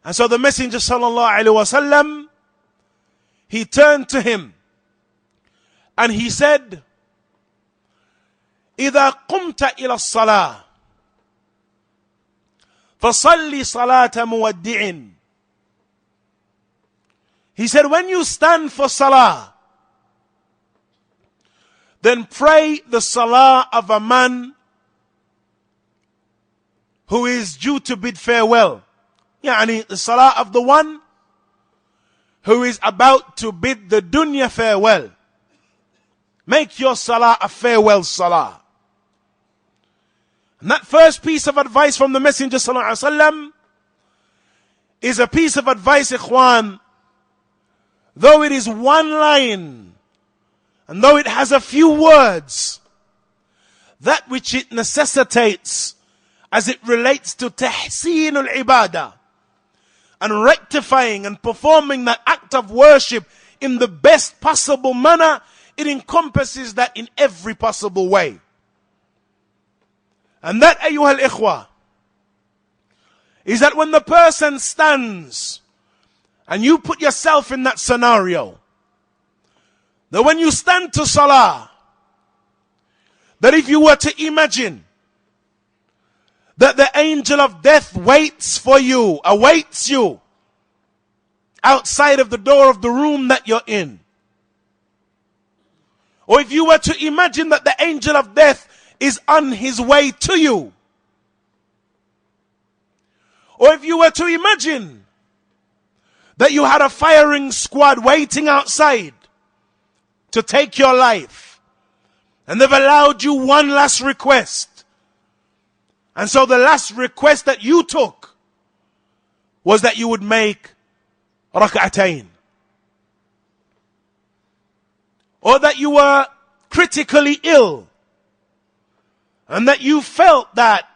And so the Messenger sallallahu alaihi wasallam, he turned to him and he said, إذا قمت إلى الصلاة فصلي صلاة مودع. He said, when you stand for Salah, then pray the Salah of a man who is due to bid farewell. Yani the Salah of the one who is about to bid the dunya farewell. Make your Salah a farewell Salah. And that first piece of advice from the Messenger sallallahu alaihi wasallam is a piece of advice, ikhwan, though it is one line, and though it has a few words, that which it necessitates as it relates to tahseen al-ibadah, and rectifying and performing that act of worship in the best possible manner, it encompasses that in every possible way. And that, ayyuhal ikhwa, is that when the person stands, and you put yourself in that scenario, that when you stand to Salah, that if you were to imagine that the angel of death waits for you, awaits you, outside of the door of the room that you're in, or if you were to imagine that the angel of death is on his way to you, or if you were to imagine that you had a firing squad waiting outside to take your life, and they've allowed you one last request, and so the last request that you took was that you would make rak'atayn, or that you were critically ill, and that you felt that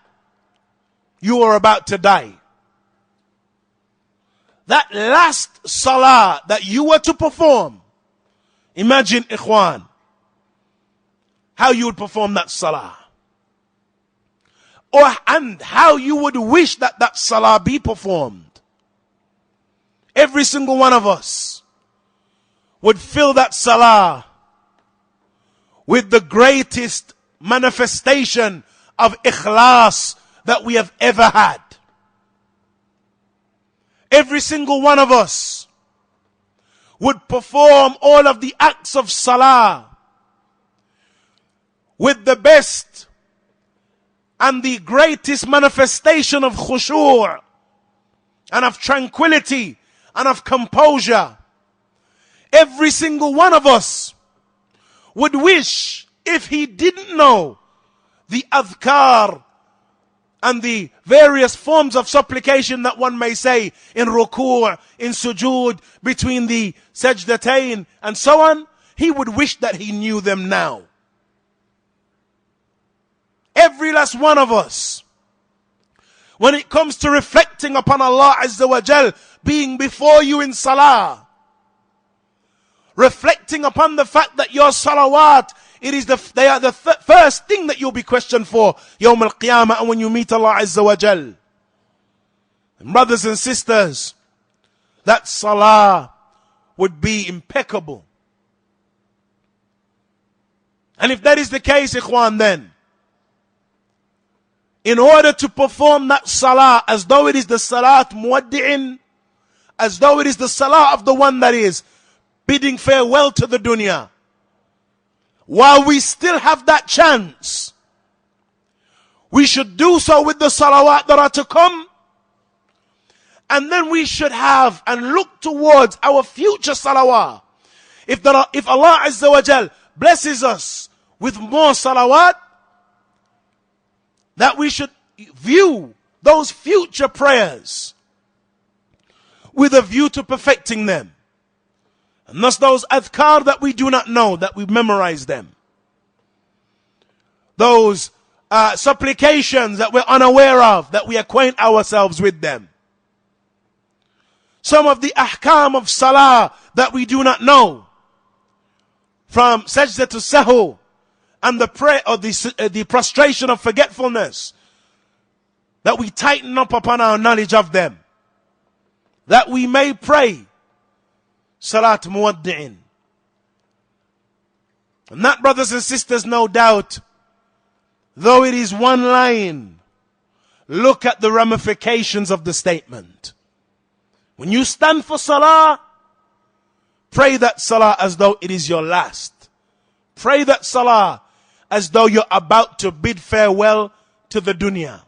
you were about to die. That last Salah that you were to perform, imagine, ikhwan, how you would perform that Salah. And how you would wish that that Salah be performed. Every single one of us would fill that Salah with the greatest manifestation of ikhlas that we have ever had. Every single one of us would perform all of the acts of Salah with the best and the greatest manifestation of khushu' and of tranquility and of composure. Every single one of us would wish, if he didn't know the adhkar and the various forms of supplication that one may say in ruku', in sujood, between the sajdatayn and so on, he would wish that he knew them now. Every last one of us, when it comes to reflecting upon Allah Azza wa Jal being before you in Salah, reflecting upon the fact that your salawat, they are the first thing that you'll be questioned for Yawm al-Qiyamah, and when you meet Allah Azza wa Jal. And brothers and sisters, that Salah would be impeccable. And if that is the case, ikhwan, then in order to perform that Salah as though it is the Salat Muwaddi'in, as though it is the Salah of the one that is bidding farewell to the dunya, while we still have that chance, we should do so with the salawat that are to come, and then we should have and look towards our future salawat. If Allah Azza wa Jal blesses us with more salawat, that we should view those future prayers with a view to perfecting them. And thus those adhkar that we do not know, that we memorize them. Those supplications that we're unaware of, that we acquaint ourselves with them. Some of the ahkam of Salah that we do not know, from sajda to sahu, and the prayer or the prostration of forgetfulness, that we tighten up upon our knowledge of them. that we may pray Salat Muwaddi'in. And that, brothers and sisters, no doubt, though it is one line, look at the ramifications of the statement. When you stand for Salah, pray that Salah as though it is your last. Pray that Salah as though you're about to bid farewell to the dunya.